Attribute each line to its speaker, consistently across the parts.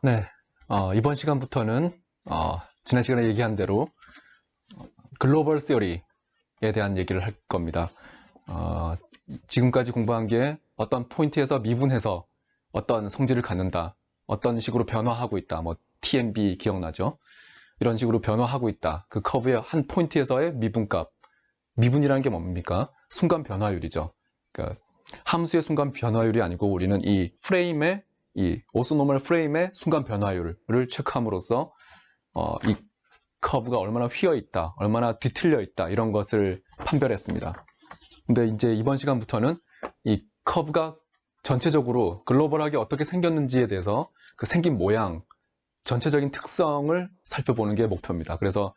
Speaker 1: 네, 이번 시간부터는 지난 시간에 얘기한 대로 글로벌 시어리에 대한 얘기를 할 겁니다. 지금까지 공부한 게 어떤 포인트에서 미분해서 어떤 성질을 갖는다, 어떤 식으로 변화하고 있다, 뭐 TMB 기억나죠? 이런 식으로 변화하고 있다. 그 커브의 한 포인트에서의 미분값, 미분이라는 게 뭡니까? 순간 변화율이죠. 그러니까 함수의 순간 변화율이 아니고 우리는 이 프레임의 이 오소노멀 프레임의 순간 변화율을 체크함으로써 이 커브가 얼마나 휘어 있다, 얼마나 뒤틀려 있다 이런 것을 판별했습니다. 근데 이제 이번 시간부터는 이 커브가 전체적으로 글로벌하게 어떻게 생겼는지에 대해서 그 생긴 모양, 전체적인 특성을 살펴보는 게 목표입니다. 그래서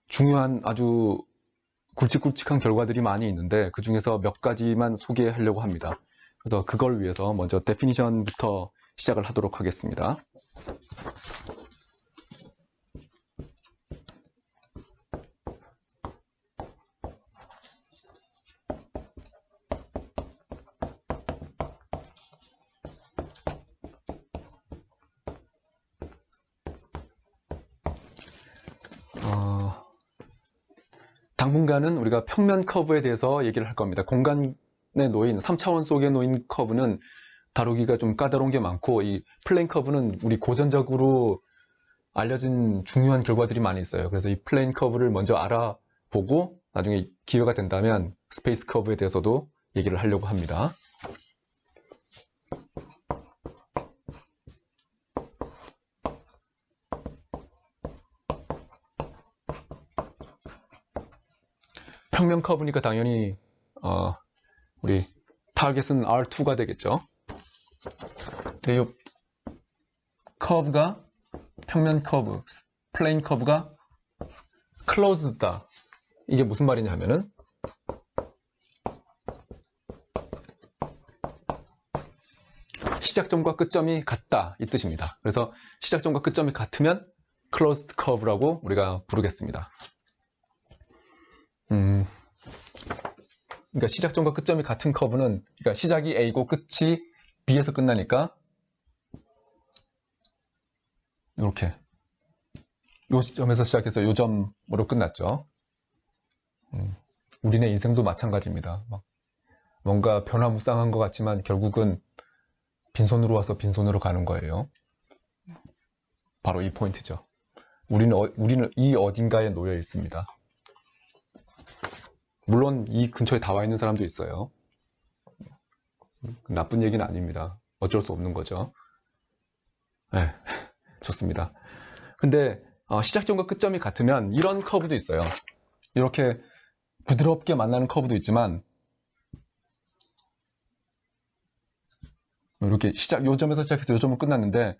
Speaker 1: 중요한 아주 굵직굵직한 결과들이 많이 있는데 그 중에서 몇 가지만 소개하려고 합니다. 그래서 그걸 위해서 먼저 데피니션부터 시작을 하도록 하겠습니다. 당분간은 우리가 평면 커브에 대해서 얘기를 할 겁니다. 공간에 놓인 3차원 속에 놓인 커브는 다루기가 좀 까다로운 게 많고 이 플레인 커브는 우리 고전적으로 알려진 중요한 결과들이 많이 있어요. 그래서 이 플레인 커브를 먼저 알아보고 나중에 기회가 된다면 스페이스 커브에 대해서도 얘기를 하려고 합니다. 평면 커브니까 당연히 우리 타겟은 R2가 되겠죠. 이 커브가 평면 커브, 플레인 커브가 클로즈드다. 이게 무슨 말이냐 하면은 시작점과 끝점이 같다 이 뜻입니다. 그래서 시작점과 끝점이 같으면 클로즈드 커브라고 우리가 부르겠습니다. 그러니까 시작점과 끝점이 같은 커브는 그러니까 시작이 A고 끝이 B에서 끝나니까 이렇게 요 점에서 시작해서 요 점으로 끝났죠. 우리네 인생도 마찬가지입니다. 뭔가 변화무쌍한 것 같지만 결국은 빈손으로 와서 빈손으로 가는 거예요. 바로 이 포인트죠. 우리는 이 어딘가에 놓여 있습니다. 물론 이 근처에 다 와 있는 사람도 있어요. 나쁜 얘기는 아닙니다. 어쩔 수 없는 거죠. 네, 좋습니다. 근데 시작점과 끝점이 같으면 이런 커브도 있어요. 이렇게 부드럽게 만나는 커브도 있지만 이렇게 요 점에서 시작해서 요 점은 끝났는데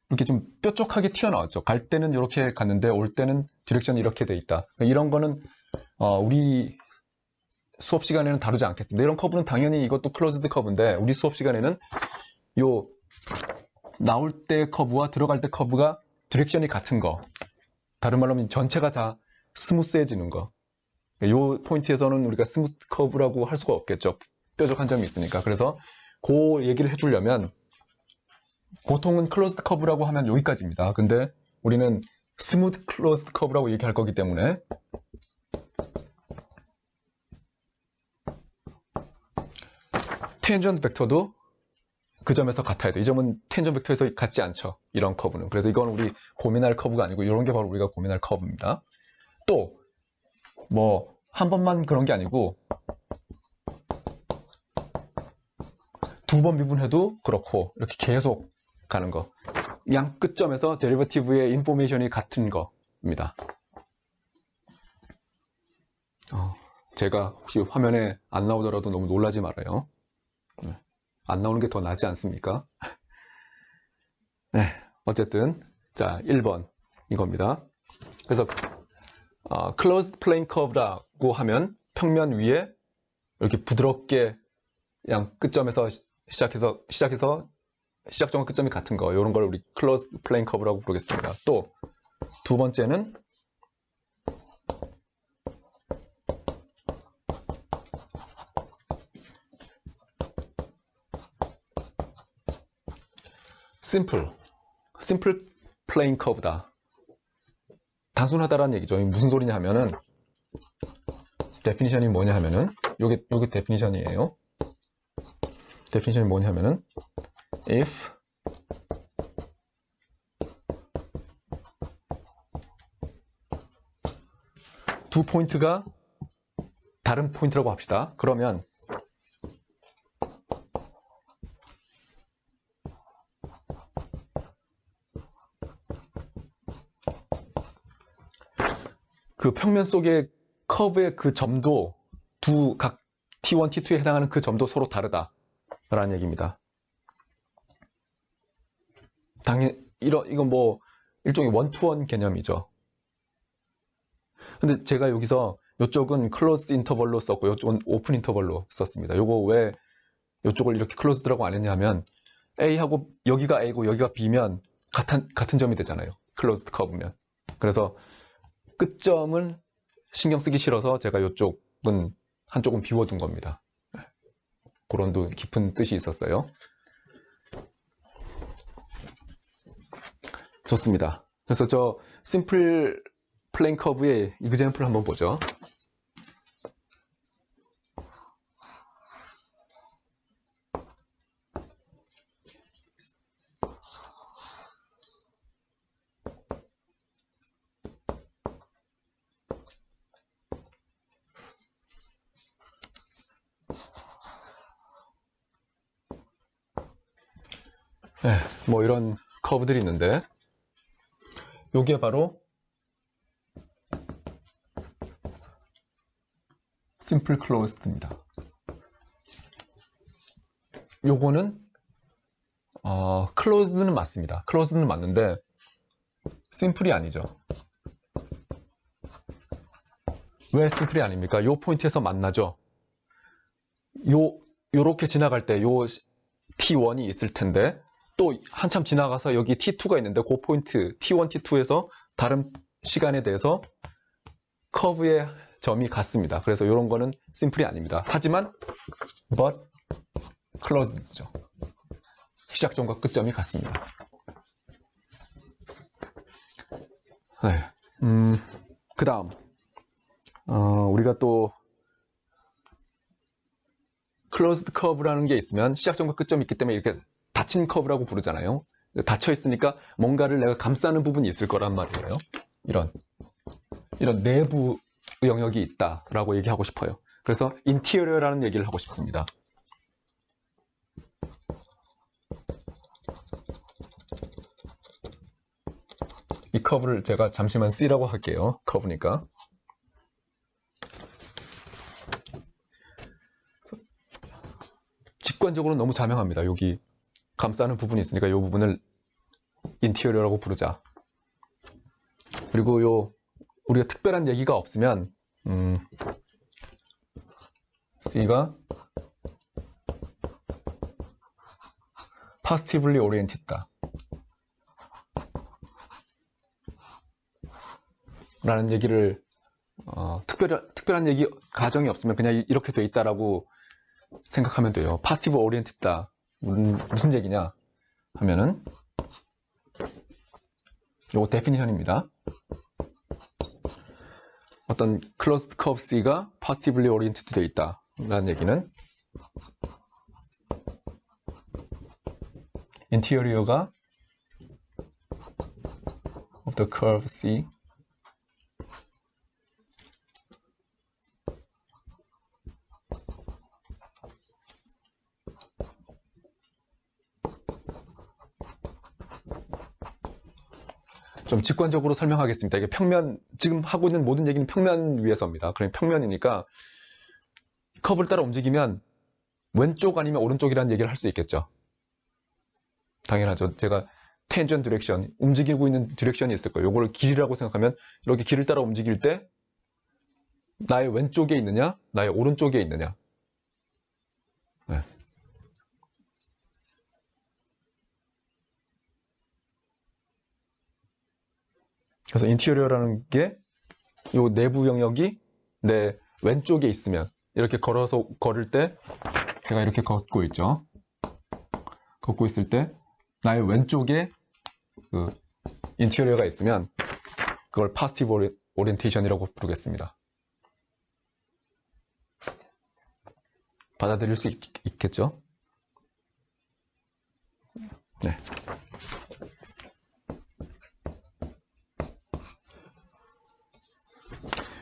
Speaker 1: 이렇게 좀 뾰족하게 튀어나왔죠. 갈 때는 이렇게 갔는데 올 때는 디렉션이 이렇게 돼 있다. 이런 거는 우리 수업 시간에는 다루지 않겠습니다. 이런 커브는 당연히 이것도 클로즈드 커브인데 우리 수업 시간에는 요 나올 때 커브와 들어갈 때 커브가 디렉션이 같은 거, 다른 말로 하면 전체가 다 스무스해지는 거. 요 포인트에서는 우리가 스무스 커브라고 할 수가 없겠죠. 뾰족한 점이 있으니까. 그래서 그 얘기를 해주려면 보통은 클로즈드 커브라고 하면 여기까지입니다. 근데 우리는 스무드 클로즈드 커브라고 얘기할 거기 때문에 텐전트 벡터도 그 점에서 같아야 돼. 이 점은 텐전 벡터에서 같지 않죠. 이런 커브는. 그래서 이건 우리 고민할 커브가 아니고 이런 게 바로 우리가 고민할 커브입니다. 또 뭐 한 번만 그런 게 아니고 두 번 미분해도 그렇고 이렇게 계속 가는 거. 양 끝점에서 데리버티브의 인포메이션이 같은 겁니다. 제가 혹시 화면에 안 나오더라도 너무 놀라지 말아요. 안 나오는 게 더 낫지 않습니까? 네, 어쨌든 자 1번 이겁니다. 그래서 closed plane curve라고 하면 평면 위에 이렇게 부드럽게 양 끝점에서 시작해서 시작점과 끝점이 같은 거, 이런 걸 우리 closed plane curve라고 부르겠습니다. 또 두 번째는 simple plane curve다. 단순하다라는 얘기죠. 무슨 소리냐 하면은 데피니션이 뭐냐 하면은 요게 데피니션이에요. 데피니션이 뭐냐 하면은 if 두 포인트가 다른 포인트라고 합시다. 그러면 그 평면 속의 커브의 그 점도 각 T1, T2에 해당하는 그 점도 서로 다르다라는 얘기입니다. 당연히 이건 뭐 일종의 원투원 개념이죠. 근데 제가 여기서 이쪽은 클로즈드 인터벌로 썼고 이쪽은 오픈 인터벌로 썼습니다. 요거 왜 이쪽을 이렇게 클로즈드라고 안 했냐면 A하고 여기가 A고 여기가 B면 같은 점이 되잖아요. 클로즈드 커브면. 그래서 끝점을 신경 쓰기 싫어서 제가 이쪽은 한쪽은 비워둔 겁니다. 그런 또 깊은 뜻이 있었어요. 좋습니다. 그래서 저 심플 플레인 커브의 이그젬플 한번 보죠. 네, 뭐 이런 커브들이 있는데 요게 바로 심플 클로즈드입니다. 요거는 클로즈드는 맞습니다. 클로즈드는 맞는데 심플이 아니죠. 왜 심플이 아닙니까? 요 포인트에서 만나죠. 요렇게 지나갈 때 요 T1이 있을 텐데 또 한참 지나가서 여기 T2가 있는데 그 포인트 T1, T2에서 다른 시간에 대해서 커브의 점이 같습니다. 그래서 이런 거는 심플이 아닙니다. 하지만 but closed죠. 시작점과 끝점이 같습니다. 네. 그 다음 우리가 또 closed curve라는 게 있으면 시작점과 끝점이 있기 때문에 이렇게 닫힌 커브라고 부르잖아요. 닫혀 있으니까 뭔가를 내가 감싸는 부분이 있을 거란 말이에요. 이런 내부 영역이 있다라고 얘기하고 싶어요. 그래서 인티리어라는 얘기를 하고 싶습니다. 이 커브를 제가 잠시만 C라고 할게요. 커브니까. 직관적으로 너무 자명합니다. 여기 감싸는 부분이 있으니까 이 부분을 인티리어라고 부르자. 그리고 우리가 특별한 얘기가 없으면 C가 positively oriented다 라는 얘기를 특별한 얘기 가정이 없으면 그냥 이렇게 돼 있다라고 생각하면 돼요. passive oriented다 무슨 얘기냐 하면은 요거 데피니션입니다. 어떤 closed curve C가 positively oriented 되어 있다 라는 얘기는 인테리어가 of the curve C 좀 직관적으로 설명하겠습니다. 이게 지금 하고 있는 모든 얘기는 평면 위에서입니다. 그러면 평면이니까 커브를 따라 움직이면 왼쪽 아니면 오른쪽이라는 얘기를 할 수 있겠죠. 당연하죠. 제가 텐전 디렉션, 움직이고 있는 디렉션이 있을 거예요. 이걸 길이라고 생각하면 이렇게 길을 따라 움직일 때 나의 왼쪽에 있느냐, 나의 오른쪽에 있느냐. 네. 그래서 인테리어라는 게 이 내부 영역이 내 왼쪽에 있으면 이렇게 걸을 때 제가 이렇게 걷고 있죠. 걷고 있을 때 나의 왼쪽에 그 인테리어가 있으면 그걸 파지티브 오리엔테이션이라고 부르겠습니다. 받아들일 수 있겠죠? 네.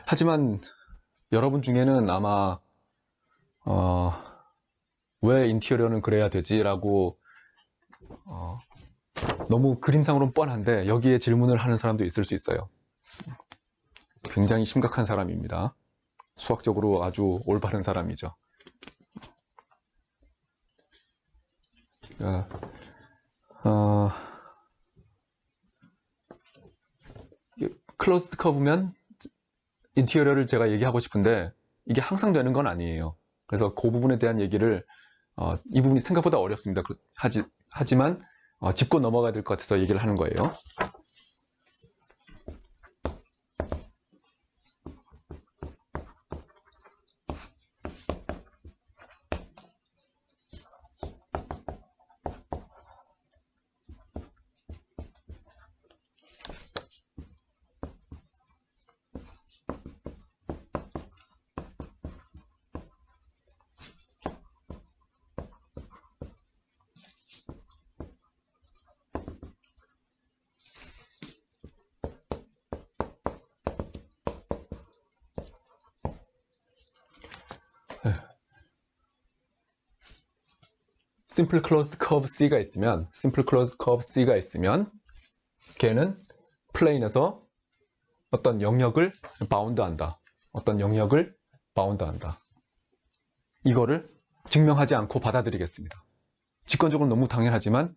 Speaker 1: 하지만 여러분 중에는 아마 왜 인테리어는 그래야 되지? 라고 너무 그림상으로는 뻔한데 여기에 질문을 하는 사람도 있을 수 있어요. 굉장히 심각한 사람입니다. 수학적으로 아주 올바른 사람이죠. 클로즈드 커브면 인테리어를 제가 얘기하고 싶은데 이게 항상 되는 건 아니에요. 그래서 그 부분에 대한 얘기를 이 부분이 생각보다 어렵습니다. 하지만 짚고 넘어가야 될 것 같아서 얘기를 하는 거예요. 심플 클로즈드 커브 C가 있으면 걔는 플레인에서 어떤 영역을 바운드한다. 이거를 증명하지 않고 받아들이겠습니다. 직관적으로 너무 당연하지만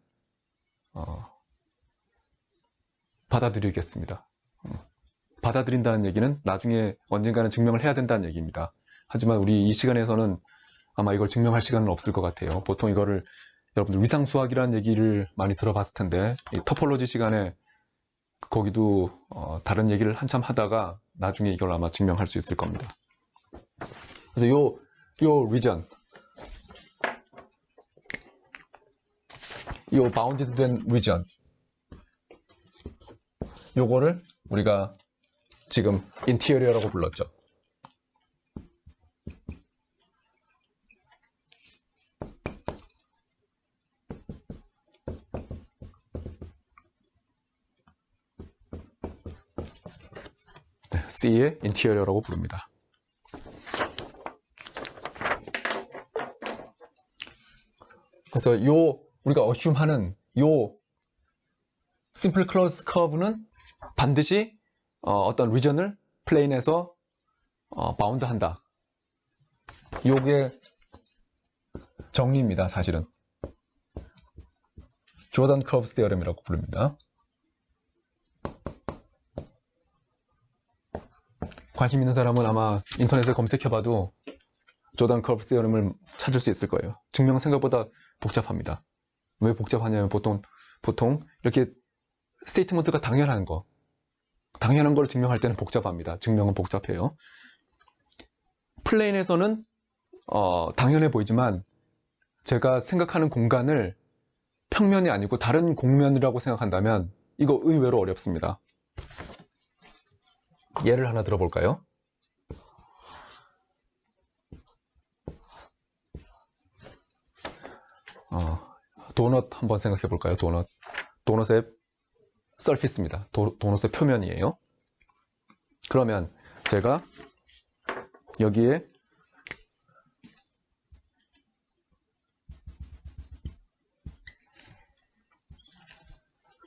Speaker 1: 받아들이겠습니다. 받아들인다는 얘기는 나중에 언젠가는 증명을 해야 된다는 얘기입니다. 하지만 우리 이 시간에서는 아마 이걸 증명할 시간은 없을 것 같아요. 보통 이거를 여러분들 위상수학이라는 얘기를 많이 들어봤을 텐데 이 토폴로지 시간에 거기도 다른 얘기를 한참 하다가 나중에 이걸 아마 증명할 수 있을 겁니다. 그래서 요 리전, 요 바운디드 된 리전, 요거를 우리가 지금 인테리어라고 불렀죠. C의 인테리어라고 부릅니다. 그래서 우리가 어슘하는 심플 클로즈 커브는 반드시 어떤 리전을 플레인에서 바운드한다. 요게 정리입니다. 사실은 조던 커브 테어렘이라고 부릅니다. 관심 있는 사람은 아마 인터넷에 검색해봐도 조던 커브 테어렘을 찾을 수 있을 거예요. 증명 생각보다 복잡합니다. 왜 복잡하냐면 보통 이렇게 스테이트먼트가 당연한 걸 증명할 때는 복잡합니다. 증명은 복잡해요. 플레인에서는 당연해 보이지만 제가 생각하는 공간을 평면이 아니고 다른 공면이라고 생각한다면 이거 의외로 어렵습니다. 예를 하나 들어볼까요? 도넛 한번 생각해 볼까요? 도넛의 서피스입니다. 도넛의 표면이에요. 그러면 제가 여기에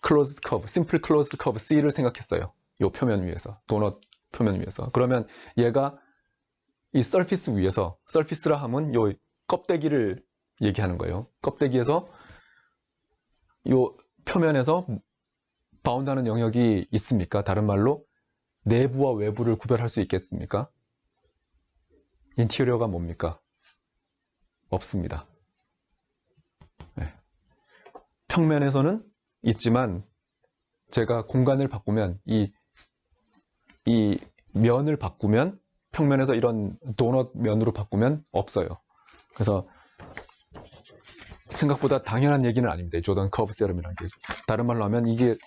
Speaker 1: 클로즈드 커브, 심플 클로즈드 커브 C를 생각했어요. 이 표면 위에서, 도넛 표면 위에서. 그러면 얘가 이 서피스 위에서, 서피스라 하면 이 껍데기를 얘기하는 거예요. 껍데기에서 이 표면에서 바운드하는 영역이 있습니까? 다른 말로 내부와 외부를 구별할 수 있겠습니까? 인테리어가 뭡니까? 없습니다. 네. 평면에서는 있지만 제가 공간을 바꾸면 이 면을 바꾸면 평면에서 이런 도넛 면으로 바꾸면 없어요. 그래서 생각보다 당연한 얘기는 아닙니다. 조던 커브 세럼이라는 게. 다른 말로 하면 이게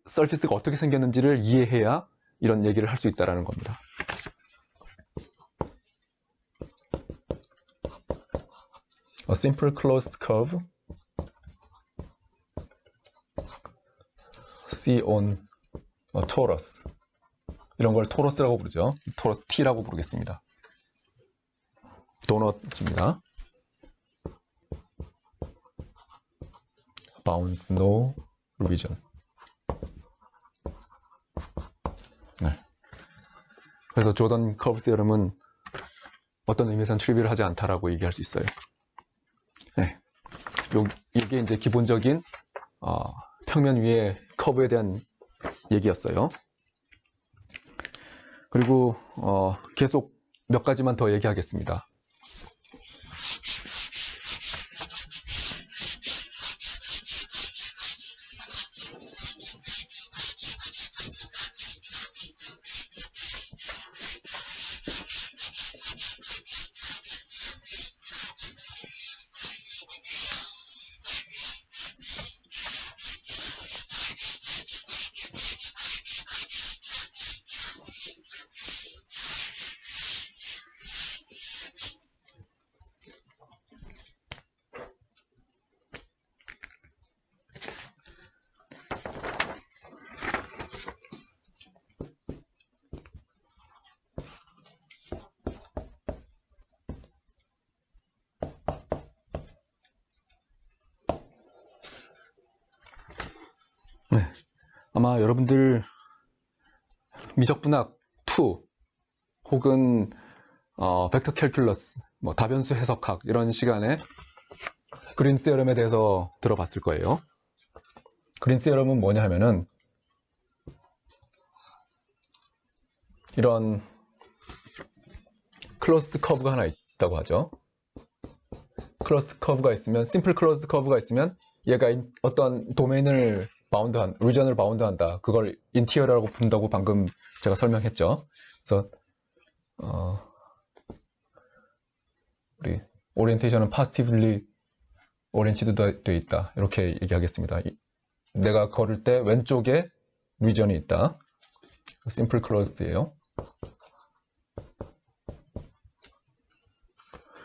Speaker 1: 서피스가 어떻게 생겼는지를 이해해야 이런 얘기를 할 수 있다는 겁니다. A simple closed curve C on a torus. 이런 걸 토러스라고 부르죠. 토러스 T라고 부르겠습니다. 도넛입니다. bounds no region. 네. 그래서 조던 커브 세럼은 어떤 의미에서는 트리비얼하지 않다라고 얘기할 수 있어요. 네. 이게 이제 기본적인 평면 위의 커브에 대한 얘기였어요. 그리고 계속 몇 가지만 더 얘기하겠습니다. 네. 아마 여러분들 미적분학 2 혹은 벡터 캘큘러스, 다변수 해석학 이런 시간에 그린 세럼에 대해서 들어봤을 거예요. 그린 세럼은 뭐냐 하면은 이런 클로스드 커브가 하나 있다고 하죠. 클로스드 커브가 있으면, 심플 클로스드 커브가 있으면 얘가 어떤 도메인을 리전을 바운드한다. 그걸 인티어라고 부른다고 방금 제가 설명했죠. 그래서 우리 오리엔테이션은 positively oriented 되어 있다. 이렇게 얘기하겠습니다. 내가 걸을 때 왼쪽에 리전이 있다. 심플 클로즈드예요.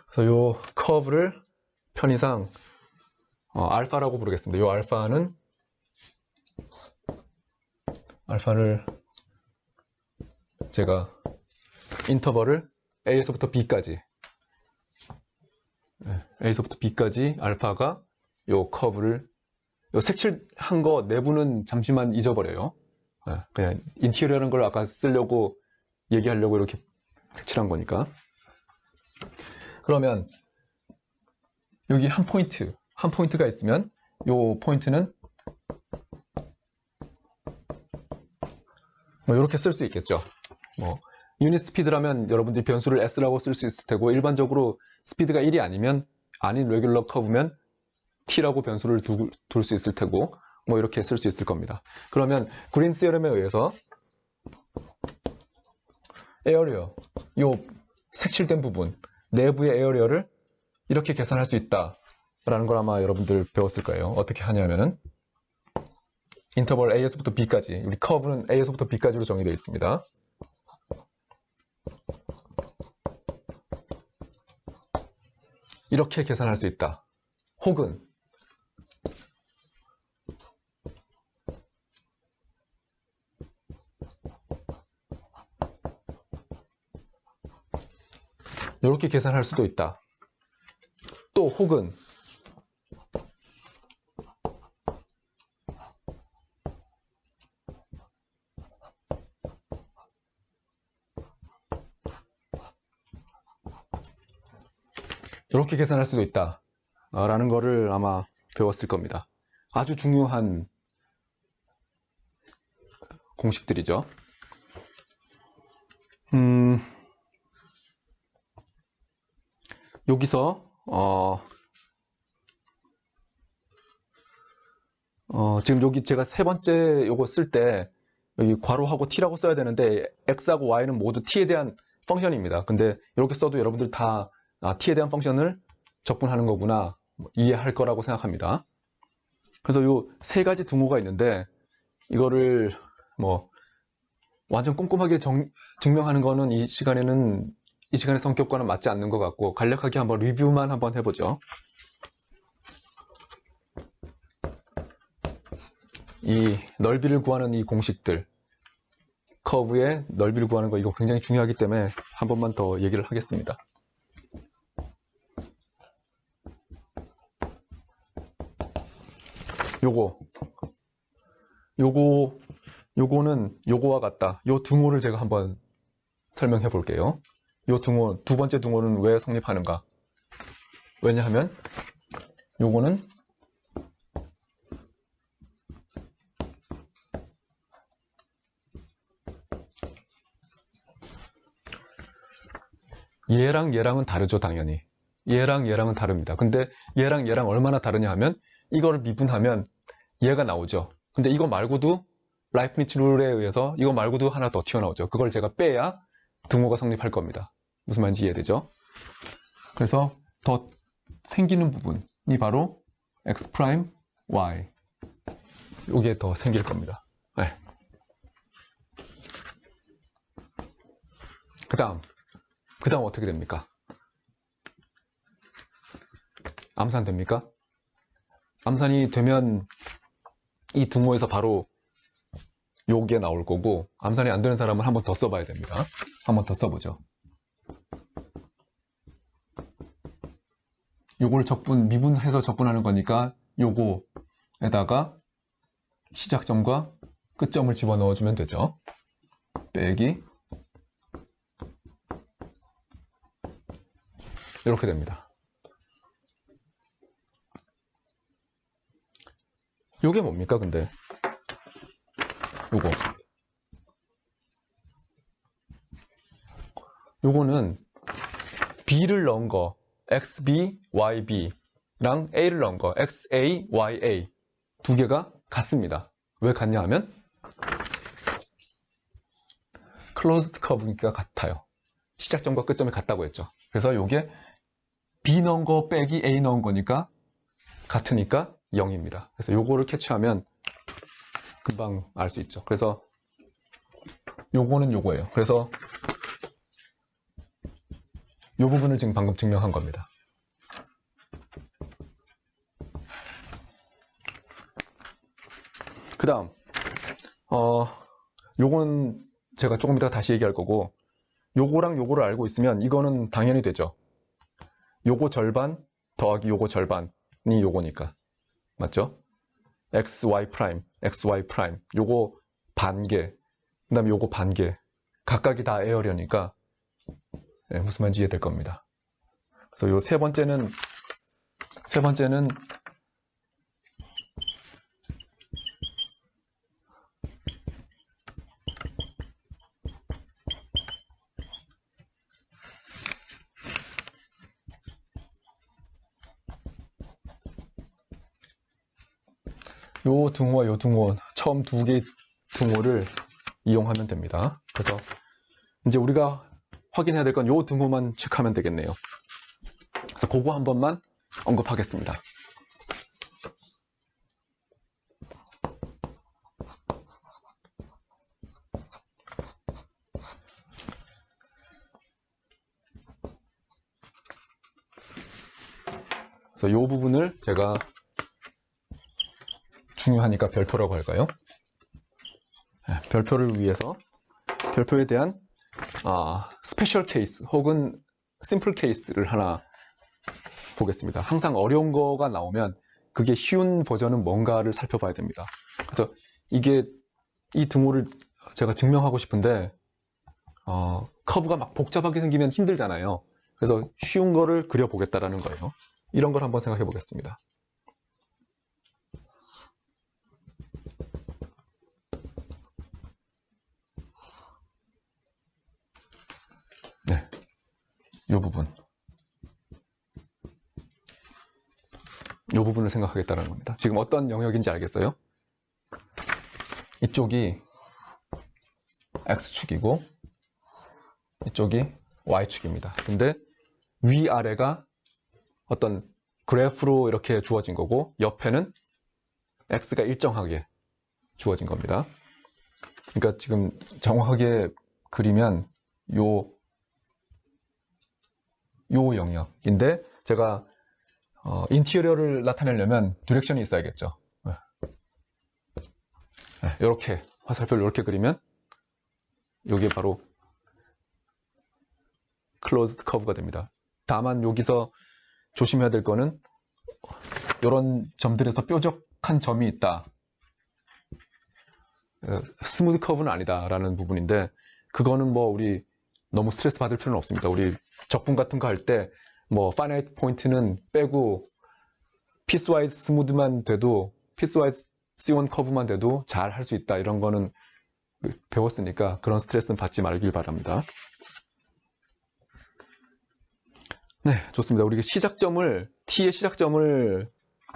Speaker 1: 그래서 요 커브를 편의상 알파라고 부르겠습니다. 요 알파를 제가 인터벌을 A에서부터 B까지 A서부터 B까지 알파가 요 커브를 요 색칠한 거 내부는 잠시만 잊어버려요. 그냥 인티리어라는 걸 아까 쓰려고 얘기하려고 이렇게 색칠한 거니까. 그러면 여기 한 포인트가 있으면 요 포인트는 이렇게 쓸 수 있겠죠. 유닛 스피드라면 여러분들이 변수를 S라고 쓸 수 있을 테고, 일반적으로 스피드가 1이 아닌 레귤러 커브면 T라고 변수를 둘 수 있을 테고, 이렇게 쓸 수 있을 겁니다. 그러면 그린 세럼에 의해서 에어리어, 요 색칠된 부분, 내부의 에어리어를 이렇게 계산할 수 있다라는 걸 아마 여러분들 배웠을 거예요. 어떻게 하냐면은 인터벌 A에서부터 B까지, 우리 커브는 A에서부터 B까지로 정의되어 있습니다. 이렇게 계산할 수 있다. 혹은 이렇게 계산할 수도 있다. 또 혹은 이렇게 계산할 수도 있다 라는 거를 아마 배웠을 겁니다. 아주 중요한 공식들이죠. 여기서 지금 여기 제가 세 번째 요거 쓸 때 여기 괄호하고 t라고 써야 되는데 x하고 y는 모두 t에 대한 펑션입니다. 근데 이렇게 써도 여러분들 다 t에 대한 펑션을 적분하는 거구나, 이해할 거라고 생각합니다. 그래서 요 세 가지 등호가 있는데 이거를 뭐 완전 꼼꼼하게 증명하는 거는 이 시간의 성격과는 맞지 않는 것 같고 간략하게 한번 리뷰만 한번 해보죠. 이 넓이를 구하는 이 공식들, 커브의 넓이를 구하는 거 이거 굉장히 중요하기 때문에 한 번만 더 얘기를 하겠습니다. 요거는 요거와 같다. 요 등호를 제가 한번 설명해 볼게요. 요 등호, 두 번째 등호는 왜 성립하는가? 왜냐하면 요거는 얘랑은 다르죠, 당연히. 얘랑은 다릅니다. 근데 얘랑 얼마나 다르냐 하면 이거를 미분하면 얘가 나오죠. 근데 이거 말고도 라이프니츠 룰에 의해서 이거 말고도 하나 더 튀어나오죠. 그걸 제가 빼야 등호가 성립할 겁니다. 무슨 말인지 이해되죠? 그래서 더 생기는 부분이 바로 x 프라임 y 이게 더 생길 겁니다. 네. 그 다음 어떻게 됩니까? 암산 됩니까? 암산이 되면 이 등호에서 바로 요게 나올 거고 암산이 안 되는 사람은 한 번 더 써봐야 됩니다. 한 번 더 써보죠. 요걸 미분해서 적분하는 거니까 요거에다가 시작점과 끝점을 집어넣어 주면 되죠. 빼기 이렇게 됩니다. 요게 뭡니까 근데? 요거는 b를 넣은 거 xb, yb랑 a를 넣은 거 xa, ya 두 개가 같습니다. 왜 같냐 하면 closed curve니까 같아요. 시작점과 끝점이 같다고 했죠. 그래서 요게 b 넣은 거 빼기 a 넣은 거니까 같으니까 0입니다. 그래서 요거를 캐치하면 금방 알 수 있죠. 그래서 요거는 요거예요. 그래서 요 부분을 지금 방금 증명한 겁니다. 그 다음 요건 제가 조금 이따가 다시 얘기할 거고 요거랑 요거를 알고 있으면 이거는 당연히 되죠. 요거 절반 더하기 요거 절반이 요거니까 맞죠? xy 프라임 요거 반개 그 다음에 요거 반개 각각이 다 에어려니까 네, 무슨 말인지 이해될 겁니다. 그래서 요 세 번째는 요 등호와 요 등호 처음 두 개의 등호를 이용하면 됩니다. 그래서 이제 우리가 확인해야 될 건 요 등호만 체크하면 되겠네요. 그래서 그거 한 번만 언급하겠습니다. 그래서 요 부분을 제가 중요하니까 별표라고 할까요? 별표를 위해서 별표에 대한 스페셜 케이스 혹은 심플 케이스를 하나 보겠습니다. 항상 어려운 거가 나오면 그게 쉬운 버전은 뭔가를 살펴봐야 됩니다. 그래서 이 등호를 제가 증명하고 싶은데 커브가 막 복잡하게 생기면 힘들잖아요. 그래서 쉬운 거를 그려보겠다라는 거예요. 이런 걸 한번 생각해 보겠습니다. 네, 이 부분을 생각하겠다는 겁니다. 지금 어떤 영역인지 알겠어요? 이쪽이 X축이고 이쪽이 Y축입니다. 근데 위아래가 어떤 그래프로 이렇게 주어진 거고 옆에는 x가 일정하게 주어진 겁니다. 그러니까 지금 정확하게 그리면 요 영역인데 제가 인테리어를 나타내려면 디렉션이 있어야겠죠. 이렇게 화살표를 이렇게 그리면 이게 바로 클로즈드 커브가 됩니다. 다만 여기서 조심해야 될 거는 이런 점들에서 뾰족한 점이 있다. 스무드 커브는 아니다라는 부분인데 그거는 뭐 우리 너무 스트레스 받을 필요는 없습니다. 우리 적분 같은 거 할 때 뭐 파이나이트 포인트는 빼고 피스와이즈 스무드만 돼도 피스와이즈 C1 커브만 돼도 잘 할 수 있다. 이런 거는 배웠으니까 그런 스트레스는 받지 말길 바랍니다. 네, 좋습니다. 우리 시작점을 T의 시작점을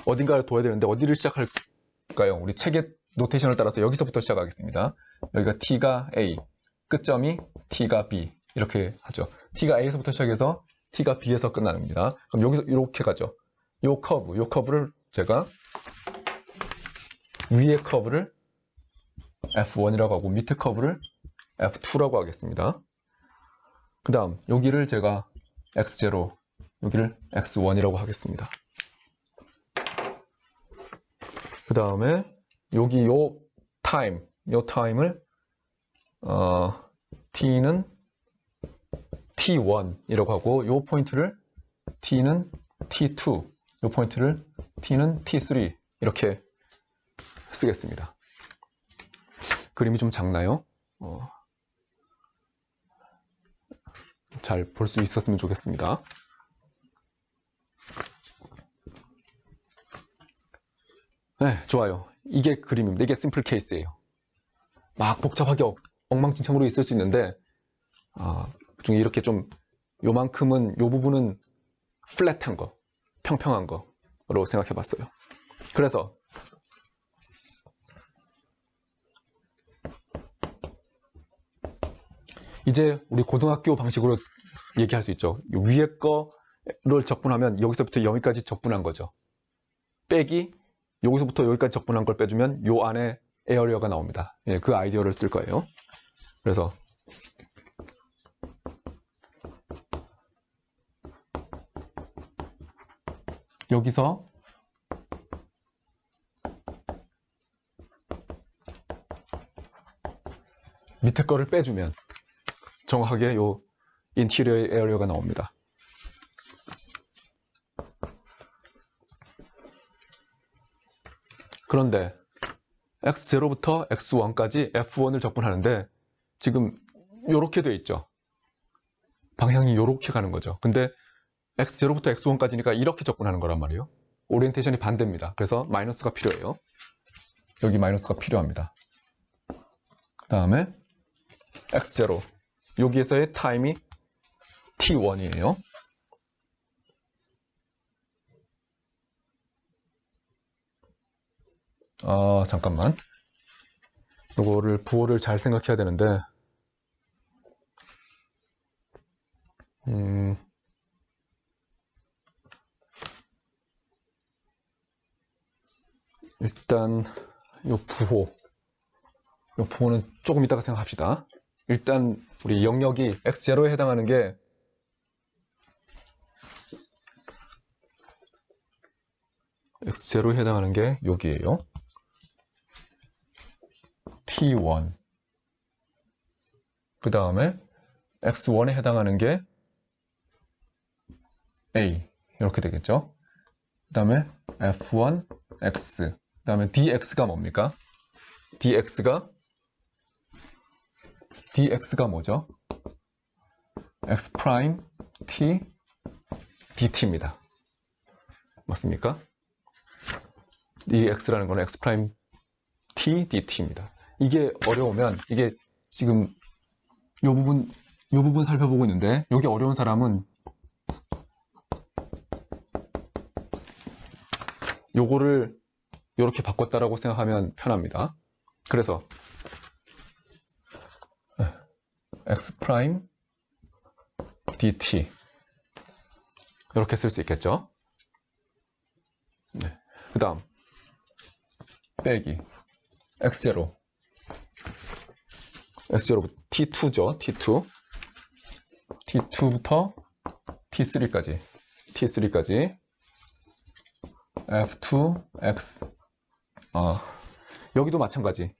Speaker 1: 어딘가에 둬야 되는데 어디를 시작할까요? 우리 책의 노테이션을 따라서 여기서부터 시작하겠습니다. 여기가 T가 A, 끝점이 T가 B 이렇게 하죠. T가 A에서부터 시작해서 T가 B에서 끝나는 겁니다. 그럼 여기서 이렇게 가죠. 요 커브를 제가 위의 커브를 F1이라고 하고 밑에 커브를 F2라고 하겠습니다. 그 다음 여기를 제가 X0, 여기를 X1이라고 하겠습니다. 그 다음에 여기 요 타임을 T는 T1이라고 하고 요 포인트를 T는 T2, 요 포인트를 T는 T3 이렇게 쓰겠습니다. 그림이 좀 작나요? 잘 볼 수 있었으면 좋겠습니다. 네, 좋아요. 이게 그림입니다. 이게 심플 케이스예요. 막 복잡하게 엉망진창으로 있을 수 있는데 그중에 이렇게 좀 요만큼은 요 부분은 플랫한 거, 평평한 거로 생각해 봤어요. 그래서 이제 우리 고등학교 방식으로 얘기할 수 있죠. 위에 거를 적분하면 여기서부터 여기까지 적분한 거죠. 빼기 여기서부터 여기까지 적분한 걸 빼주면 요 안에 에어리어가 나옵니다. 예, 그 아이디어를 쓸 거예요. 그래서 여기서 밑에 거를 빼주면 정확하게 요 인테리어의 에어리어가 나옵니다. 그런데 X0부터 X1까지 F1을 적분하는데 지금 요렇게 돼 있죠. 방향이 요렇게 가는 거죠. 근데 X0부터 X1까지니까 이렇게 적분하는 거란 말이에요. 오리엔테이션이 반대입니다. 그래서 마이너스가 필요해요. 여기 마이너스가 필요합니다. 그 다음에 X0 여기에서의 타임이 T1이에요. 잠깐만. 이거를 부호를 잘 생각해야 되는데 일단 요 부호는 조금 이따가 생각합시다. 일단 우리 영역이 X0에 해당하는 게 X0에 해당하는 게 여기에요. T1 그 다음에 X1에 해당하는 게 A 이렇게 되겠죠. 그 다음에 F1, X 그 다음에 DX가 뭡니까? DX가 뭐죠? X 프라임 T DT입니다. 맞습니까? 이 X라는 거는 X 프라임 T DT입니다. 이게 어려우면 이게 지금 요 부분 살펴보고 있는데 여기 어려운 사람은 요거를 이렇게 바꿨다라고 생각하면 편합니다. 그래서 X 프라임 DT 이렇게 쓸 수 있겠죠. 네. 그 다음 빼기 x0 x0부터 t2죠. t2부터 t3까지 f2x 여기도 마찬가지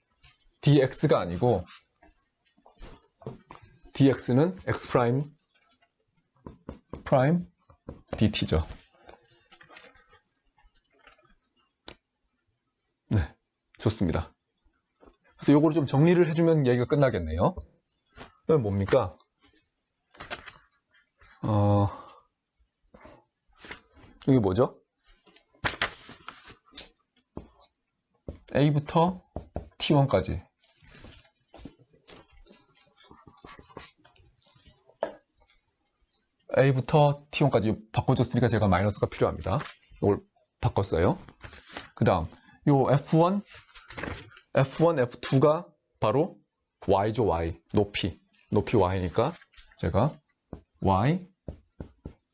Speaker 1: dx가 아니고 dx는 x 프라임 dt죠. 네, 좋습니다. 그래서 요거를 좀 정리를 해주면 얘기가 끝나겠네요. 그럼 뭡니까? 이게 뭐죠? A부터 T1까지 A부터 T1까지 바꿔줬으니까 제가 마이너스가 필요합니다. 이걸 바꿨어요. 그 다음 요 F1, F2가 바로 Y죠. Y 높이 Y니까 제가 Y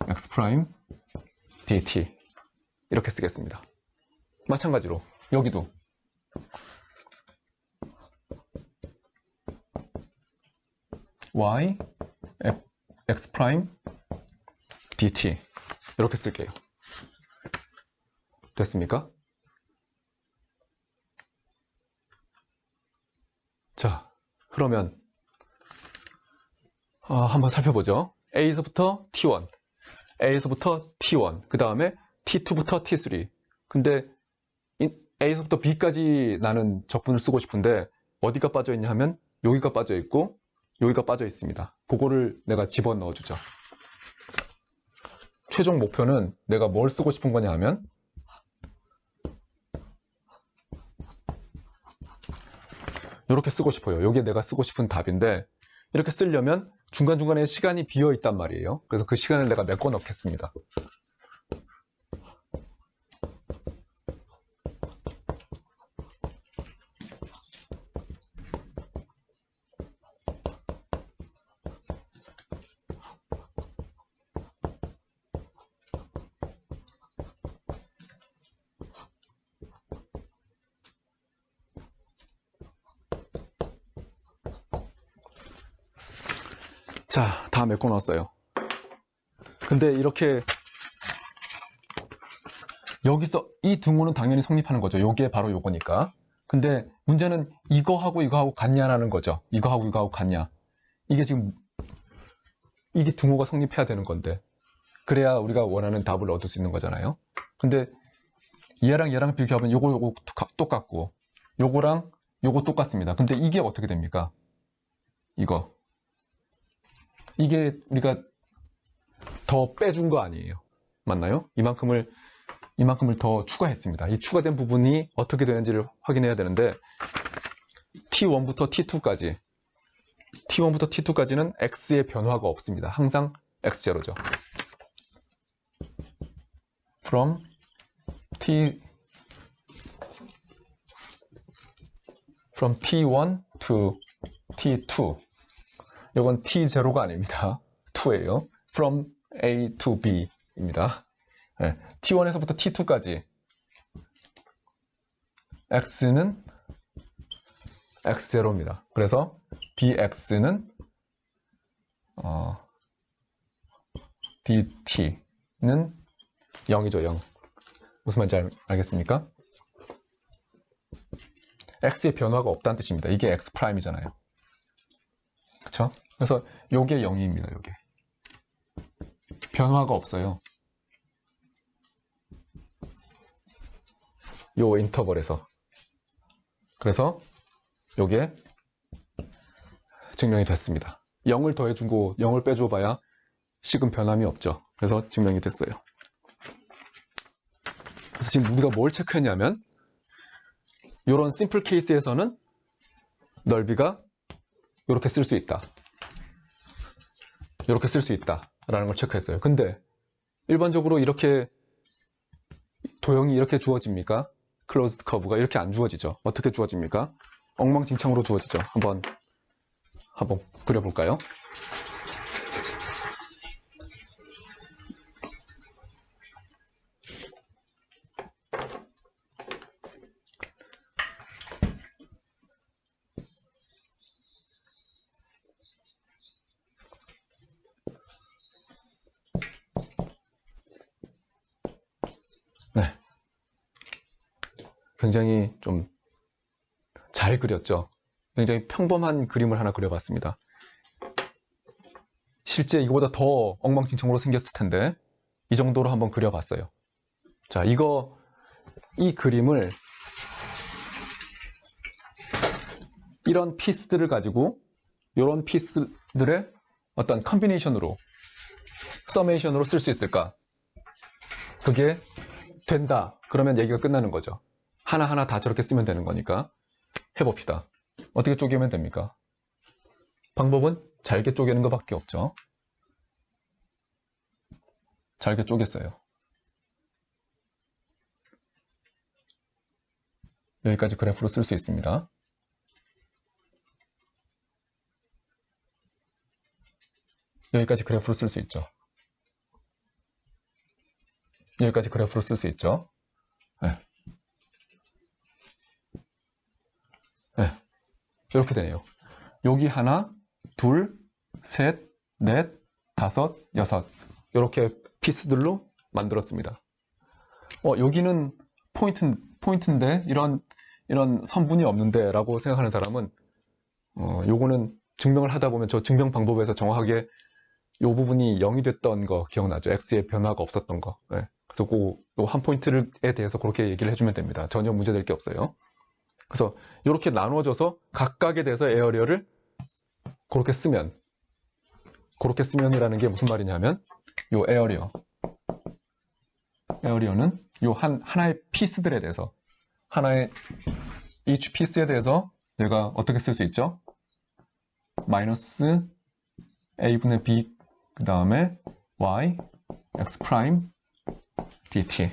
Speaker 1: X 프라임 dt 이렇게 쓰겠습니다. 마찬가지로 여기도 y x 프라임 dt 이렇게 쓸게요. 됐습니까? 자, 그러면 한번 살펴보죠. A에서부터 T1, 그 다음에 T2부터 T3. 근데 A에서부터 B까지 나는 적분을 쓰고 싶은데 어디가 빠져있냐 하면 여기가 빠져있고 여기가 빠져있습니다. 그거를 내가 집어넣어 주죠. 최종 목표는 내가 뭘 쓰고 싶은 거냐 하면 이렇게 쓰고 싶어요. 이게 내가 쓰고 싶은 답인데 이렇게 쓰려면 중간중간에 시간이 비어 있단 말이에요. 그래서 그 시간을 내가 메꿔 넣겠습니다. 자, 다 메꿔 넣었어요. 근데 이렇게 여기서 이 등호는 당연히 성립하는 거죠. 요게 바로 요거니까. 근데 문제는 이거하고 같냐라는 거죠. 이거하고 같냐. 이게 지금 이게 등호가 성립해야 되는 건데 그래야 우리가 원하는 답을 얻을 수 있는 거잖아요. 근데 얘랑 비교하면 요거 똑같고 요거랑 요거 똑같습니다. 근데 이게 어떻게 됩니까? 이게 우리가 더 빼준 거 아니에요. 맞나요? 이만큼을 더 추가했습니다. 이 추가된 부분이 어떻게 되는지를 확인해야 되는데 T1부터 T2까지는 X의 변화가 없습니다. 항상 X0죠. From T1 to T2 이건 T0가 아닙니다. 2예요. From A to B입니다. 네, T1에서부터 T2까지 X는 X0입니다. 그래서 dx는 dt는 0이죠. 0. 무슨 말인지 알겠습니까? x의 변화가 없다는 뜻입니다. 이게 x 프라임이잖아요. 그쵸? 그래서 요게 0입니다. 요게 변화가 없어요. 요 인터벌에서. 그래서 요게 증명이 됐습니다. 0을 더해주고 0을 빼줘봐야 식은 변함이 없죠. 그래서 증명이 됐어요. 그래서 지금 우리가 뭘 체크했냐면 이런 심플 케이스에서는 넓이가 이렇게 쓸 수 있다. 이렇게 쓸 수 있다 라는 걸 체크했어요. 근데 일반적으로 이렇게 도형이 이렇게 주어집니까? 클로즈드 커브가 이렇게 안 주어지죠. 어떻게 주어집니까? 엉망진창으로 주어지죠. 한번 그려볼까요? 굉장히 좀 잘 그렸죠. 굉장히 평범한 그림을 하나 그려봤습니다. 실제 이거보다 더 엉망진창으로 생겼을 텐데 이 정도로 한번 그려봤어요. 자, 이 그림을 이런 피스들을 가지고 이런 피스들의 어떤 컨비네이션으로 서메이션으로 쓸 수 있을까? 그게 된다. 그러면 얘기가 끝나는 거죠. 하나하나 다 저렇게 쓰면 되는 거니까 해봅시다. 어떻게 쪼개면 됩니까? 방법은 잘게 쪼개는 것밖에 없죠. 잘게 쪼갰어요. 여기까지 그래프로 쓸 수 있습니다. 여기까지 그래프로 쓸 수 있죠. 여기까지 그래프로 쓸 수 있죠. 네. 네. 이렇게 되네요. 여기 하나, 둘, 셋, 넷, 다섯, 여섯 이렇게 피스들로 만들었습니다. 여기는 포인트인데 이런 선분이 없는데 라고 생각하는 사람은 요거는 증명을 하다 보면 저 증명 방법에서 정확하게 이 부분이 0이 됐던 거 기억나죠? x의 변화가 없었던 거. 네. 그래서 그 한 포인트에 대해서 그렇게 얘기를 해주면 됩니다. 전혀 문제될 게 없어요. 그래서 이렇게 나눠져서 각각에 대해서 에어리어를 그렇게 쓰면이라는 게 무슨 말이냐면 요 에어리어는 요 하나의 피스들에 대해서 하나의 each 피스에 대해서 내가 어떻게 쓸 수 있죠? 마이너스 a분의 b 그 다음에 y x 프라임 dt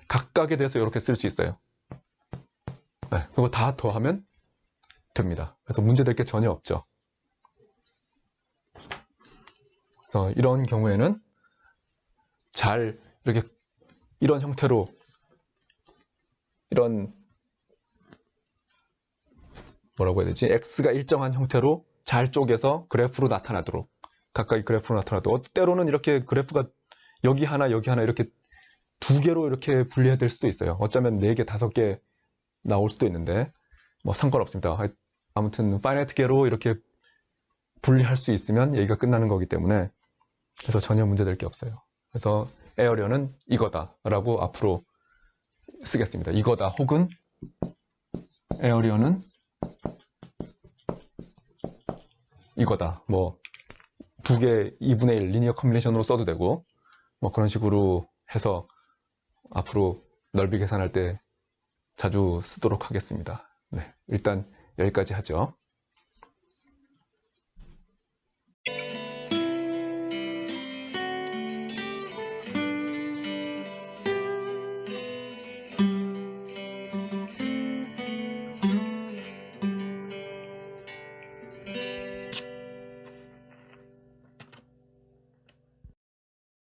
Speaker 1: 각각에 대해서 이렇게 쓸 수 있어요. 네, 그거 다 더하면 됩니다. 그래서 문제될 게 전혀 없죠. 그래서 이런 경우에는 잘 이렇게 이런 형태로 이런 뭐라고 해야 되지? x가 일정한 형태로 잘 쪼개서 그래프로 나타나도록 각각의 그래프로 나타나도록 때로는 이렇게 그래프가 여기 하나 이렇게 두 개로 이렇게 분리해야 될 수도 있어요. 어쩌면 4개, 5개 나올 수도 있는데 뭐 상관없습니다. 아무튼 파이나이트 개로 이렇게 분리할 수 있으면 얘기가 끝나는 거기 때문에 그래서 전혀 문제될 게 없어요. 그래서 에어리어는 이거다 라고 앞으로 쓰겠습니다. 이거다 혹은 에어리어는 이거다. 뭐 2개 2분의 1 리니어 컨비네이션으로 써도 되고 뭐 그런 식으로 해서 앞으로 넓이 계산할 때 자주 쓰도록 하겠습니다. 네, 일단 여기까지 하죠.